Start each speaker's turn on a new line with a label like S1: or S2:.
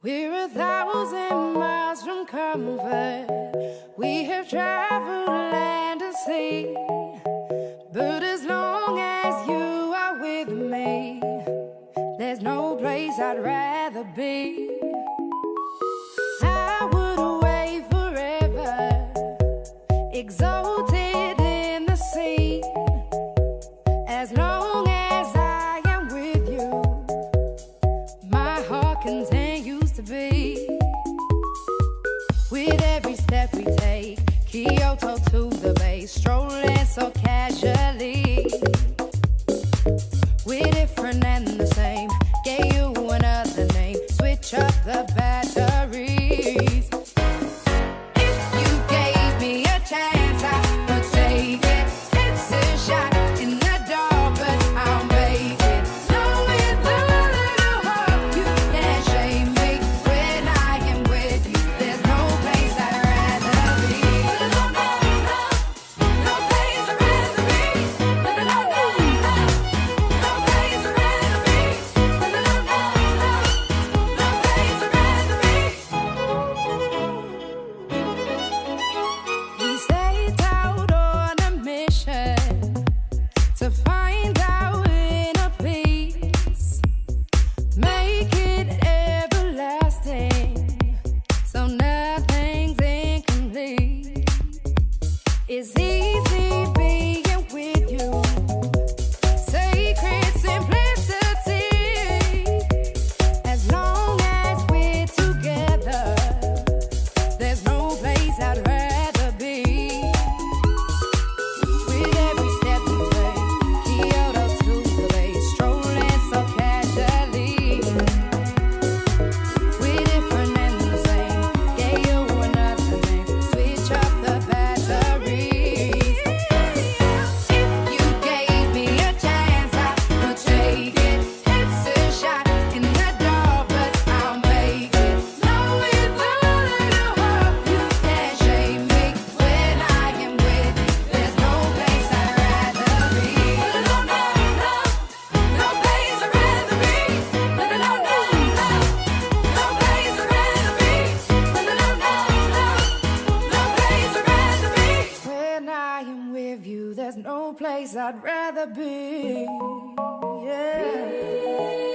S1: We're 1,000 miles from comfort. We have traveled land and sea. But as long as you are with me, there's no place I'd rather be. I would away forever, exalted in the sea. As long as I am with you, my heart continues to beat. With every step we take, Kyoto to the bay, strolling so casually. We're different and the same, gave you another name, switch up the batteries. If you gave me a chance, I would take it. It's a shot in the dark, but I'll make it. Knowing the little hope, you can't shame me. When I am with you, there's no place I'd rather be. No, no, no, no place I'd rather be. No, no, no, no, no place I'd rather be. No, no, no, no, no place I'd rather be. We set out on a mission to find our inner peace, make it everlasting, so nothing's incomplete. It's easy being with you, sacred simplicity. As long as we're together, there's no place I'd rather be. With every step we take, Kyoto to the bay, strolling so casually. We're different and the same, gave you another name, switch up the batteries. If you gave me a chance, I would take it. It's a shot in the dark, but I'll make it. Knowing the little hope, you can't shame me. When I am with you, there's no place I'd rather be. No, no, no, no place I'd rather be. No, no, no, no, no place I'd rather be. No, no, no, no, no place I'd rather be. When I am with you, there's no place I'd rather be. Yeah.